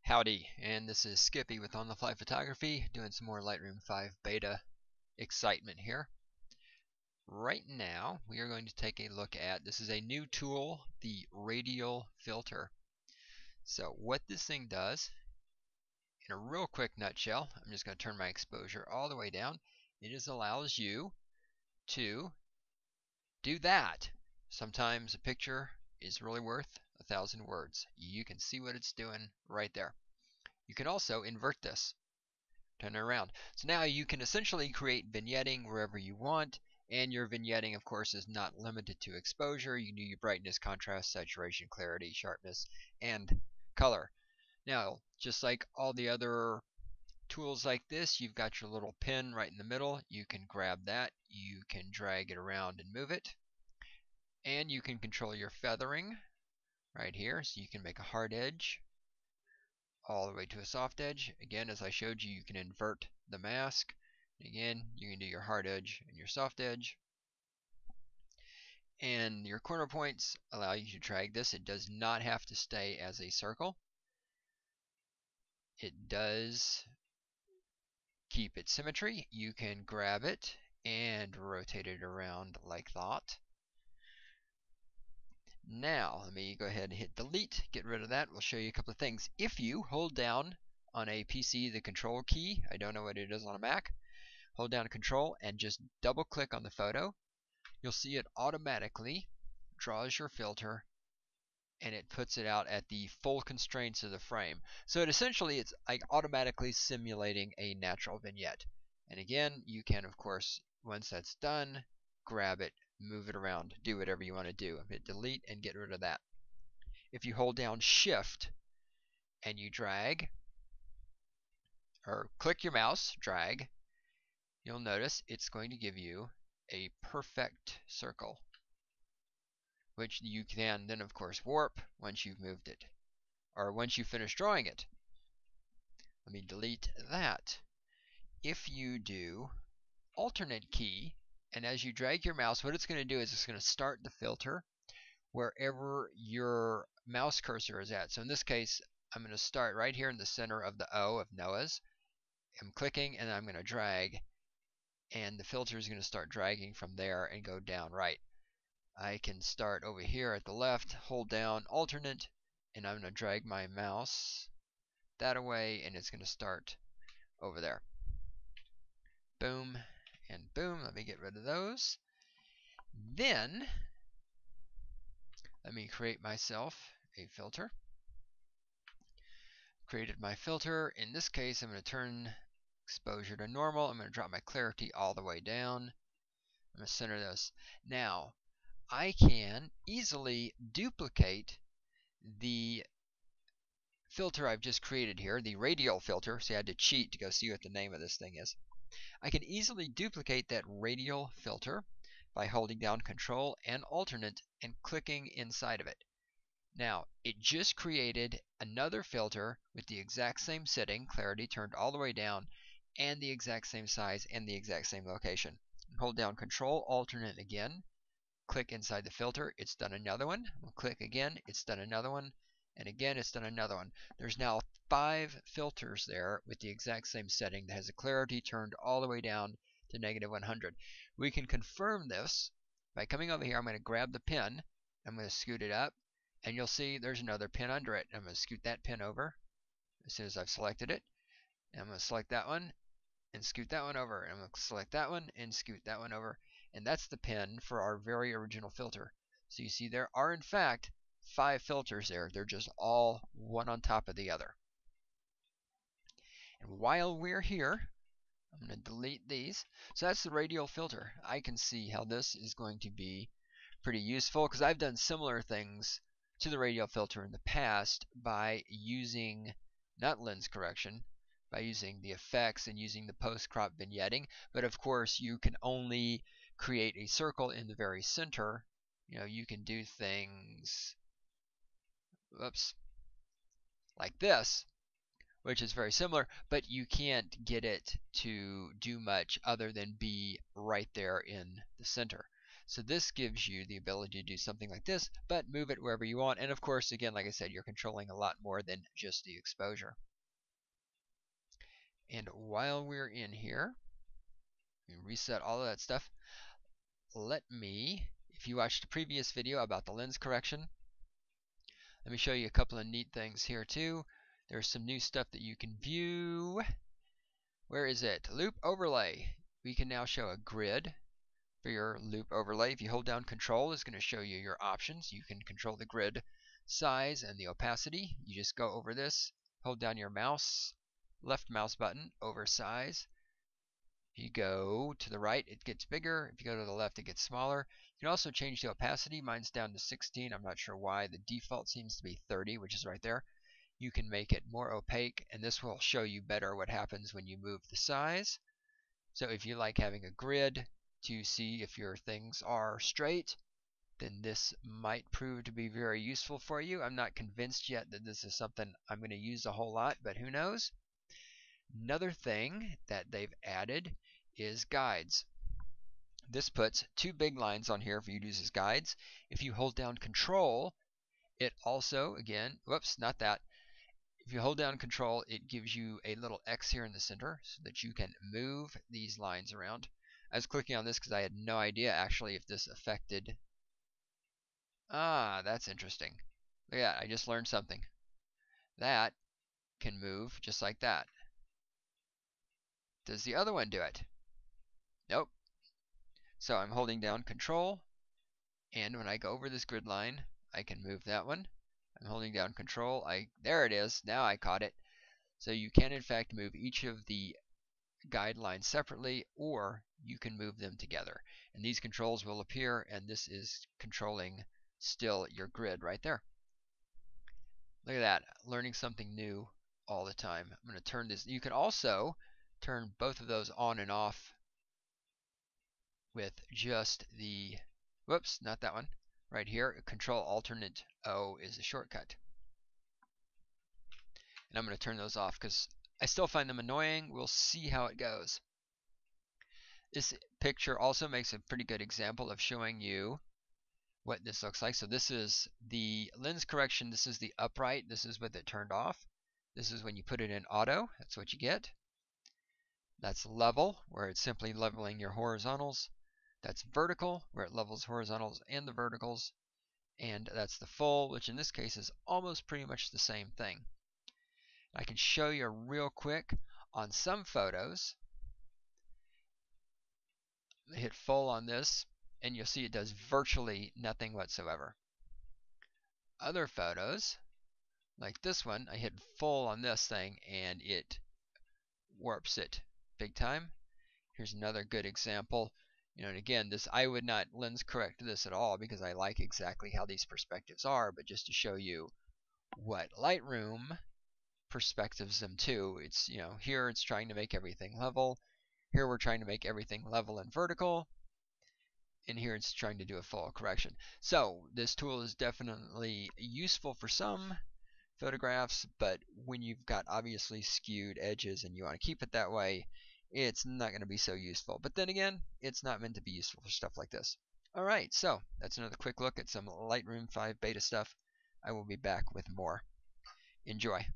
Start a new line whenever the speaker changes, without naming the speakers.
Howdy, and this is Skippy with On the Fly Photography, doing some more Lightroom 5 beta excitement here. Right now, we are going to take a look at, this is a new tool, the Radial Filter. So what this thing does, in a real quick nutshell, I'm just going to turn my exposure all the way down. It just allows you to do that. Sometimes a picture is really worth 1,000 words. You can see what it's doing right there. You can also invert this, turn it around. So now you can essentially create vignetting wherever you want, and your vignetting, of course, is not limited to exposure. You can do your brightness, contrast, saturation, clarity, sharpness, and color. Now, just like all the other tools like this, you've got your little pin right in the middle. You can grab that, you can drag it around and move it, and you can control your feathering right here. So you can make a hard edge all the way to a soft edge. Again, as I showed you, you can invert the mask. Again, you can do your hard edge and your soft edge. And your corner points allow you to drag this. It does not have to stay as a circle. It does keep its symmetry. You can grab it and rotate it around like that. Now, let me go ahead and hit delete, get rid of that. We'll show you a couple of things. If you hold down on a PC the control key, I don't know what it is on a Mac, hold down control and just double click on the photo, you'll see it automatically draws your filter and it puts it out at the full constraints of the frame. So it's like automatically simulating a natural vignette. And again, you can, of course, once that's done, grab it, move it around, do whatever you want to do. Hit delete and get rid of that. If you hold down shift and you drag, or click your mouse, drag, you'll notice it's going to give you a perfect circle, which you can then, of course, warp once you've moved it, or once you finish drawing it. Let me delete that. If you do alternate key, and as you drag your mouse, what it's going to do is it's going to start the filter wherever your mouse cursor is at. So in this case, I'm going to start right here in the center of the O of Noah's. I'm clicking and I'm going to drag, and the filter is going to start dragging from there and go down right. I can start over here at the left, hold down alternate, and I'm going to drag my mouse that away, and it's going to start over there. Boom and boom. Let me get rid of those. Then let me create myself a filter. Created my filter. In this case, I'm going to turn exposure to normal. I'm going to drop my clarity all the way down. I'm going to center this. Now, I can easily duplicate the filter I've just created here, the radial filter. See, I had to cheat to go see what the name of this thing is. I can easily duplicate that radial filter by holding down Control and Alternate and clicking inside of it. Now, it just created another filter with the exact same setting, clarity turned all the way down, and the exact same size and the exact same location. Hold down Control, Alternate again, click inside the filter, it's done another one. We'll click again, it's done another one, and again it's done another one. There's now 5 filters there with the exact same setting that has the clarity turned all the way down to -100. We can confirm this by coming over here. I'm going to grab the pin, I'm going to scoot it up, and you'll see there's another pin under it. I'm going to scoot that pin over as soon as I've selected it, and I'm going to select that one and scoot that one over, and I'm going to select that one and scoot that one over, and that's the pin for our very original filter. So you see there are in fact 5 filters there. They're just all one on top of the other. And while we're here, I'm going to delete these. So that's the radial filter. I can see how this is going to be pretty useful because I've done similar things to the radial filter in the past by using, not lens correction, by using the effects and using the post-crop vignetting. But of course, you can only create a circle in the very center. You know, you can do things, whoops, like this, which is very similar, but you can't get it to do much other than be right there in the center. So this gives you the ability to do something like this, but move it wherever you want. And of course, again, like I said, you're controlling a lot more than just the exposure. And while we're in here, reset all of that stuff. Let me, if you watched a previous video about the lens correction, let me show you a couple of neat things here too. There's some new stuff that you can view. Where is it? Loup overlay. We can now show a grid for your loup overlay. If you hold down Control, it's going to show you your options. You can control the grid size and the opacity. You just go over this, hold down your left mouse button, over size. If you go to the right, it gets bigger. If you go to the left, it gets smaller. You can also change the opacity. Mine's down to 16. I'm not sure why. The default seems to be 30, which is right there. You can make it more opaque, and this will show you better what happens when you move the size. So if you like having a grid to see if your things are straight, then this might prove to be very useful for you. I'm not convinced yet that this is something I'm going to use a whole lot, but who knows? Another thing that they've added is guides. This puts two big lines on here for you to use as guides. If you hold down Control, it also, again, whoops, not that. If you hold down Control, it gives you a little X here in the center so that you can move these lines around. I was clicking on this because I had no idea actually if this affected. Ah, that's interesting. Look at that, I just learned something. That can move just like that. Does the other one do it? Nope. So I'm holding down Control, and when I go over this grid line, I can move that one. I'm holding down Control. There it is. Now I caught it. So you can in fact move each of the guidelines separately, or you can move them together. And these controls will appear, and this is controlling still your grid right there. Look at that, learning something new all the time. I'm going to turn this. You can also turn both of those on and off with just the, whoops, not that one, right here. Control Alternate O is a shortcut. And I'm going to turn those off because I still find them annoying. We'll see how it goes. This picture also makes a pretty good example of showing you what this looks like. So this is the lens correction. This is the upright. This is with it turned off. This is when you put it in auto. That's what you get. That's level, where it's simply leveling your horizontals. That's vertical, where it levels horizontals and the verticals. And that's the full, which in this case is almost pretty much the same thing. I can show you real quick on some photos. Hit full on this, and you'll see it does virtually nothing whatsoever. Other photos, like this one, I hit full on this thing, and it warps it big time. Here's another good example. And again, this I would not lens correct this at all because I like exactly how these perspectives are, but just to show you what Lightroom perspectives them to. It's, here it's trying to make everything level. Here we're trying to make everything level and vertical. And here it's trying to do a full correction. So this tool is definitely useful for some photographs, but when you've got obviously skewed edges and you want to keep it that way, it's not going to be so useful. But then again, it's not meant to be useful for stuff like this. Alright, so that's another quick look at some Lightroom 5 beta stuff. I will be back with more. Enjoy.